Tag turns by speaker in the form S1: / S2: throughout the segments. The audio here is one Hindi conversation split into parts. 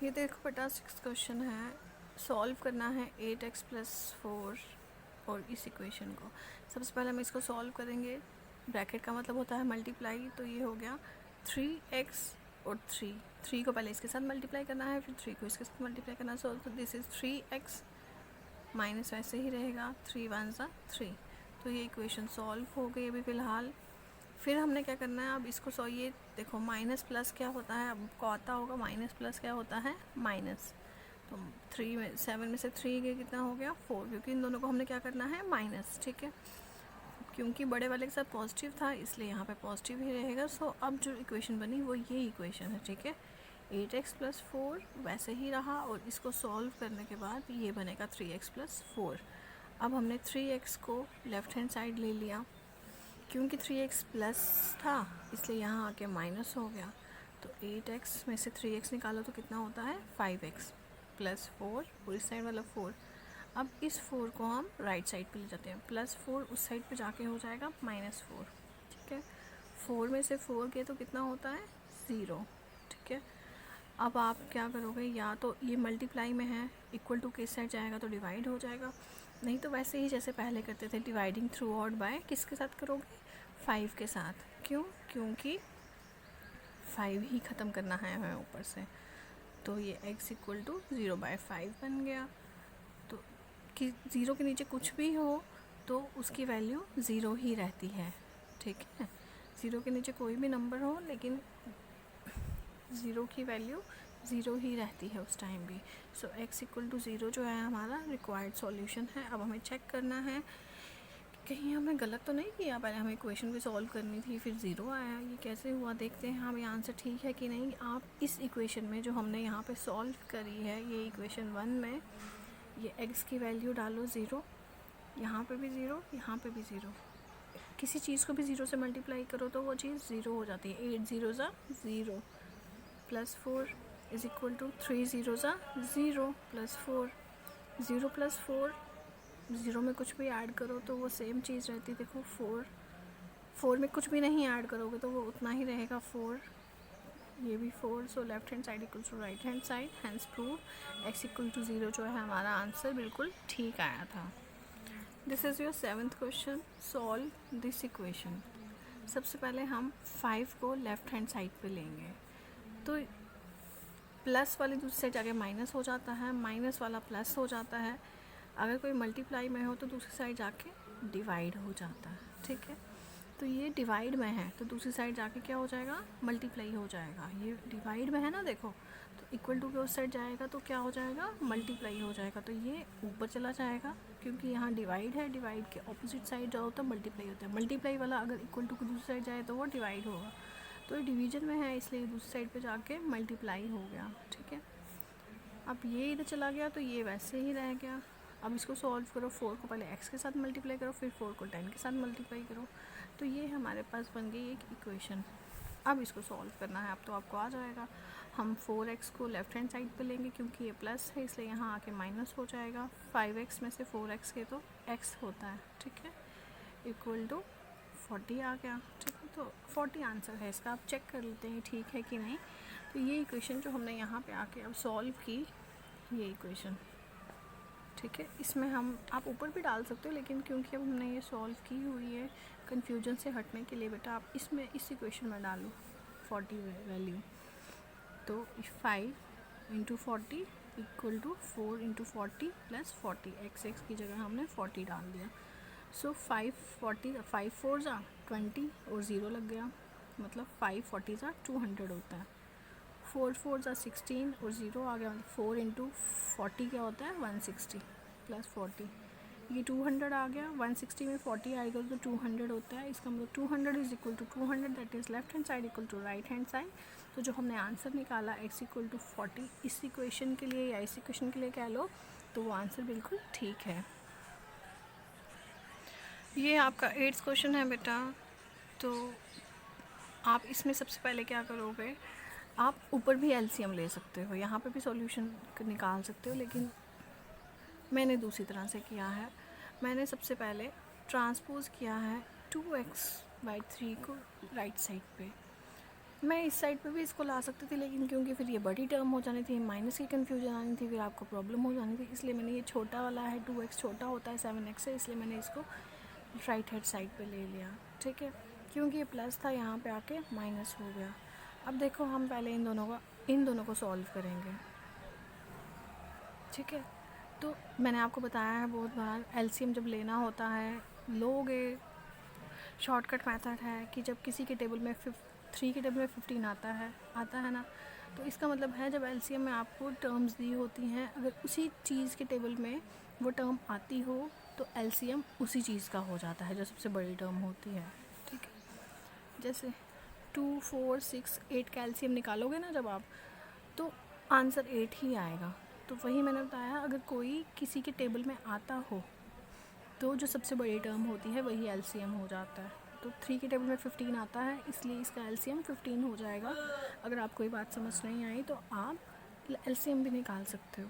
S1: ये देखो बेटा 6 क्वेश्चन है, सॉल्व करना है 8x+4 और इस इक्वेशन को। सबसे पहले हम इसको सॉल्व करेंगे। ब्रैकेट का मतलब होता है मल्टीप्लाई, तो ये हो गया 3x और 3 को पहले इसके साथ मल्टीप्लाई करना है, फिर 3 को इसके साथ मल्टीप्लाई करना है। So this is 3x minus वैसे ही रहेगा 3 1 3। तो ये इक्वेशन सॉल्व हो गई अभी फ़िलहाल। फिर हमने क्या करना है, अब इसको ये देखो माइनस प्लस क्या होता है, अब आपको आता होगा माइनस प्लस क्या होता है, माइनस। तो 7 में से 3 के कितना हो गया 4, क्योंकि इन दोनों को हमने क्या करना है माइनस, ठीक है। क्योंकि बड़े वाले के साथ पॉजिटिव था इसलिए यहाँ पे पॉजिटिव ही रहेगा। सो अब जो इक्वेशन बनी वो ये इक्वेशन है, ठीक है। 8x+4 वैसे ही रहा, और इसको सॉल्व करने के बाद ये बनेगा 3x+4। अब हमने 3x को लेफ़्ट हैंड साइड ले लिया, क्योंकि 3x प्लस था इसलिए यहाँ आके माइनस हो गया। तो 8x में से 3x निकालो तो कितना होता है 5x प्लस 4, और इस साइड वाला 4। अब इस 4 को हम राइट साइड पे ले जाते हैं, +4 उस साइड पे जाके हो जाएगा -4, ठीक है। 4 में से 4 के तो कितना होता है 0, ठीक है। अब आप क्या करोगे, या तो ये मल्टीप्लाई में है, इक्वल टू किस साइड जाएगा तो डिवाइड हो जाएगा, नहीं तो वैसे ही जैसे पहले करते थे डिवाइडिंग थ्रू आउट बाय किसके साथ करोगे 5 के साथ। क्यों, क्योंकि 5 ही ख़त्म करना है हमें ऊपर से। तो ये x = 0/5 बन गया। तो कि 0 के नीचे कुछ भी हो तो उसकी वैल्यू 0 ही रहती है, ठीक है। 0 के नीचे कोई भी नंबर हो लेकिन 0 की वैल्यू 0 ही रहती है उस टाइम भी। सो x = 0 जो है हमारा रिक्वायर्ड सॉल्यूशन है। अब हमें चेक करना है कहीं हमने गलत तो नहीं किया, पहले हमें इक्वेशन भी सॉल्व करनी थी फिर 0 आया, ये कैसे हुआ। देखते हैं हमें आंसर ठीक है कि नहीं। आप इस इक्वेशन में जो हमने यहाँ पे सॉल्व करी है, ये इक्वेशन 1 में ये x की वैल्यू डालो 0, यहाँ पे भी 0, यहाँ पे भी 0। किसी चीज़ को भी 0 से मल्टीप्लाई करो तो वो चीज़ 0 हो जाती है। 8 0 0 +4 = 3 0 0 +4, 0 +4, 0 में कुछ भी ऐड करो तो वो सेम चीज़ रहती है। देखो 4 में कुछ भी नहीं ऐड करोगे तो वो उतना ही रहेगा 4, ये भी 4। So left hand side = right hand side, hence prove x = 0 जो है हमारा आंसर बिल्कुल ठीक आया था। This is your 7th question, solve this equation. सबसे पहले हम 5 को लेफ्ट हैंड साइड पे लेंगे, तो प्लस वाली दूसरी साइड जाके माइनस हो जाता है, माइनस वाला प्लस हो जाता है। अगर कोई मल्टीप्लाई में हो तो दूसरी साइड जाके डिवाइड हो जाता है, ठीक है। तो ये डिवाइड में है तो दूसरी साइड जाके क्या हो जाएगा, मल्टीप्लाई हो जाएगा। ये डिवाइड में है ना, देखो, तो इक्वल टू के उस साइड जाएगा तो क्या हो जाएगा, मल्टीप्लाई हो जाएगा। तो ये ऊपर चला जाएगा क्योंकि यहाँ डिवाइड है, डिवाइड के ऑपोजिट साइड जाओ तो मल्टीप्लाई होता है। मल्टीप्लाई वाला अगर इक्वल टू की दूसरी साइड जाए तो वो डिवाइड होगा। तो ये डिवीजन में है इसलिए दूसरी साइड पे जाके मल्टीप्लाई हो गया, ठीक है। अब ये इधर चला गया तो ये वैसे ही रह गया। अब इसको सॉल्व करो, 4 को पहले x के साथ मल्टीप्लाई करो, फिर 4 को 10 के साथ मल्टीप्लाई करो, तो ये हमारे पास बन गई एक इक्वेशन। अब इसको सॉल्व करना है, अब तो आपको आ जाएगा। हम 4x को लेफ़्ट हैंड साइड पे लेंगे क्योंकि ये प्लस है इसलिए यहाँ आके माइनस हो जाएगा। 5x में से 4x के तो x होता है, ठीक है, = 40 आ गया, ठीक है। तो 40 आंसर है इसका। आप चेक कर लेते हैं ठीक है कि नहीं। तो ये इक्वेशन जो हमने यहाँ पे आके अब सॉल्व की, ये इक्वेशन, ठीक है। इसमें हम आप ऊपर भी डाल सकते हो लेकिन क्योंकि अब हमने ये सॉल्व की हुई है, कन्फ्यूजन से हटने के लिए बेटा आप इसमें इस इक्वेशन में डालो 40 वैल्यू। तो 5 × 40 = 4 × 40 + 40, x की जगह हमने 40 डाल दिया। सो 5 4 20 और 0 लग गया, मतलब 5 40 200 होता है। 4 4 16 और 0 आ गया, मतलब 4 × 40 क्या होता है 160 + 40, ये 200 आ गया। 160 में 40 आएगा तो 200 होता है। इसका मतलब 200 = 200, that is left hand side = right hand side. तो जो हमने आंसर निकाला x = 40 इस इक्वेशन के लिए या इस इक्वेशन के लिए कह लो, तो वो आंसर बिल्कुल ठीक है। ये आपका 8th क्वेश्चन है बेटा। तो आप इसमें सबसे पहले क्या करोगे, आप ऊपर भी एलसीएम ले सकते हो, यहाँ पे भी सॉल्यूशन निकाल सकते हो, लेकिन मैंने दूसरी तरह से किया है। मैंने सबसे पहले ट्रांसपोज किया है 2x/3 को राइट साइड पे, मैं इस साइड पे भी इसको ला सकती थी, लेकिन क्योंकि फिर ये बड़ी टर्म हो जानी थी, माइनस की कन्फ्यूजन आनी थी, फिर आपको प्रॉब्लम हो जानी थी, इसलिए मैंने ये छोटा वाला है 2x छोटा होता है 7x से, इसलिए मैंने इसको राइट हैंड साइड पे ले लिया। ठीक है, क्योंकि ये प्लस था यहाँ पे आके माइनस हो गया। अब देखो हम पहले इन दोनों को सॉल्व करेंगे। ठीक है, तो मैंने आपको बताया है बहुत बार, एलसीएम जब लेना होता है लोगे, शॉर्टकट मेथड है कि जब किसी के टेबल में 3 के टेबल में 15 आता है ना, तो इसका मतलब है जब एलसीएम में आपको टर्म्स दी होती हैं, अगर उसी चीज़ के टेबल में वो टर्म आती हो तो एलसीएम उसी चीज़ का हो जाता है जो सबसे बड़ी टर्म होती है। ठीक है, जैसे 2, 4, 6, 8 का एलसीएम निकालोगे ना जब आप, तो आंसर 8 ही आएगा। तो वही मैंने बताया, अगर कोई किसी के टेबल में आता हो तो जो सबसे बड़ी टर्म होती है वही एलसीएम हो जाता है। तो 3 के टेबल में 15 आता है, इसलिए इसका एलसीएम 15 हो जाएगा। अगर आपको ये बात समझ नहीं आई तो आप एलसीएम भी निकाल सकते हो।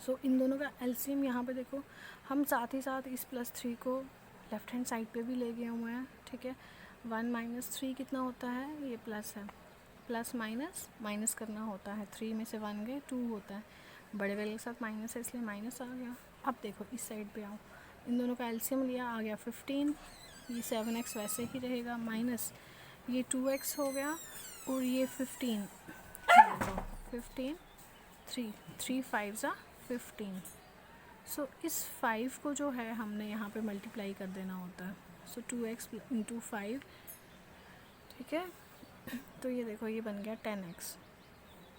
S1: सो इन दोनों का एलसीएम यहाँ पे देखो, हम साथ ही साथ इस +3 को लेफ़्ट हैंड साइड पे भी ले गए हुए हैं। ठीक है, 1 - 3 कितना होता है, ये प्लस है, प्लस माइनस माइनस करना होता है, 3 में से 1 गए 2 होता है, बड़े वाले के साथ माइनस है इसलिए माइनस आ गया। अब देखो इस साइड पे आओ, इन दोनों का एलसीएम लिया, आ गया 15, ये 7x वैसे ही रहेगा, माइनस ये 2x हो गया, और ये 15 15 3 5 ज़ा 15। सो इस 5 को जो है हमने यहाँ पे मल्टीप्लाई कर देना होता है। सो 2x × 5, ठीक है, तो ये देखो ये बन गया 10x,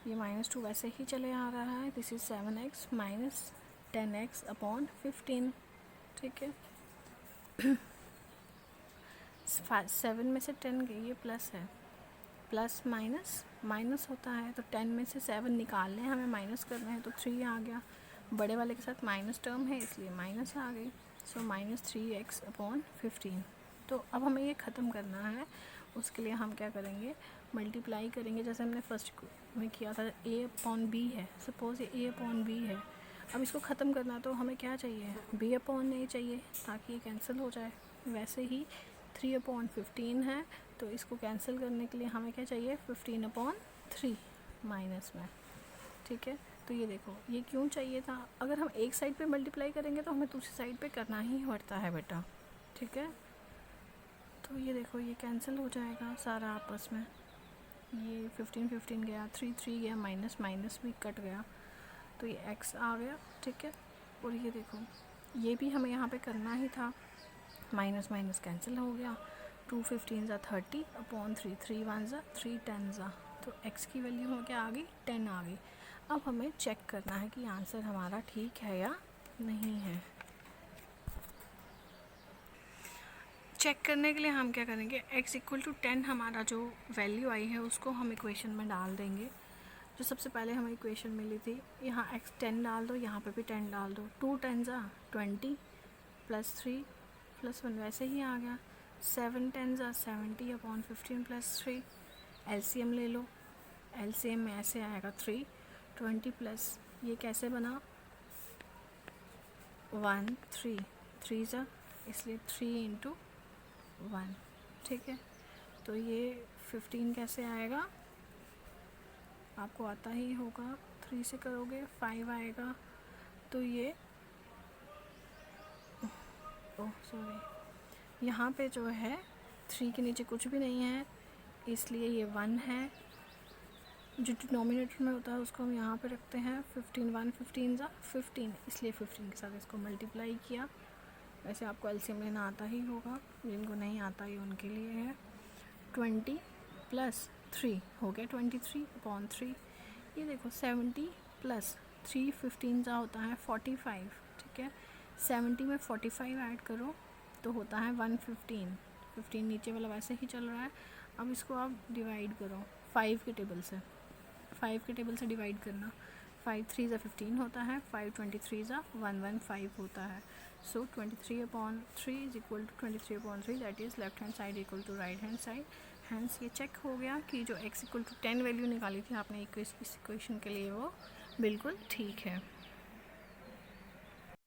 S1: ये -2 वैसे ही चले आ रहा है, this is 7x minus 10x upon 15। ठीक है, 7 में से 10 गई, ये प्लस है, प्लस माइनस माइनस होता है, तो 10 में से 7 निकालने हमें माइनस करना है, तो 3 आ गया, बड़े वाले के साथ माइनस टर्म है इसलिए माइनस आ गई। सो -3x अपॉन 15। तो अब हमें ये ख़त्म करना है, उसके लिए हम क्या करेंगे, मल्टीप्लाई करेंगे, जैसे हमने फर्स्ट में किया था, a/b है, सपोज़ ये a/b है। अब इसको ख़त्म करना तो हमें क्या चाहिए, b/a चाहिए ताकि ये कैंसिल हो जाए। वैसे ही 3/15 है, तो इसको कैंसिल करने के लिए हमें क्या चाहिए, 15/3 माइनस में। ठीक है, तो ये देखो ये क्यों चाहिए था, अगर हम एक साइड पे मल्टीप्लाई करेंगे तो हमें दूसरी साइड पे करना ही पड़ता है बेटा। ठीक है, तो ये देखो ये कैंसिल हो जाएगा सारा आपस में, ये 15 गया, 3 गया, माइनस माइनस भी कट गया, तो ये x आ गया। ठीक है, और ये देखो ये भी हमें यहाँ पे करना ही था, माइनस माइनस कैंसिल हो गया, 2 15 ज़ा 30 अपॉन 3, 3 1 ज़ा 3 10 ज़ा, तो x की वैल्यू हो क्या आ गई, 10 आ गई। अब हमें चेक करना है कि आंसर हमारा ठीक है या नहीं है। चेक करने के लिए हम क्या करेंगे, x = 10 हमारा जो वैल्यू आई है उसको हम इक्वेशन में डाल देंगे, जो सबसे पहले हमें इक्वेशन मिली थी। यहाँ x 10 डाल दो, यहाँ पे भी 10 डाल दो, 2 10 ज़ा 20 प्लस 3 प्लस 1 वैसे ही आ गया, 7 10 ज़ा 70 अपॉन 15 प्लस 3। एलसीएम ले लो, एलसीएम में ऐसे आएगा 3, 20 प्लस ये कैसे बना 1 3 3 ज़ा, इसलिए 3 × 1। ठीक है, तो ये 15 कैसे आएगा, आपको आता ही होगा, 3 से करोगे 5 आएगा, तो ये ओह सॉरी, यहाँ पे जो है 3 के नीचे कुछ भी नहीं है, इसलिए ये 1 है, जो डिनोमिनेटर में होता है उसको हम यहाँ पे रखते हैं, 15 1 15 ज़ा 15, इसलिए 15 के साथ इसको मल्टीप्लाई किया। वैसे आपको एलसीएम लेना आता ही होगा, जिनको नहीं आता ये उनके लिए है। 20 प्लस 3 हो गया 23/3। ये देखो 70 प्लस 3 15 ज़ा होता है 45। ठीक है, 70 में 45 ऐड करो तो होता है 115। 15 नीचे वाला वैसे ही चल रहा है। अब इसको आप डिवाइड करो 5 के टेबल से, 5 के टेबल से डिवाइड करना, 5 3 ज़ा 15 होता है, 5 23 ज़ा 115 होता है। So 23/3 is equal to 23/3, that is left hand side equal to right hand side. Hence ये चेक हो गया कि जो x = 10 वैल्यू निकाली थी आपने इस इक्वेशन के लिए वो बिल्कुल ठीक है।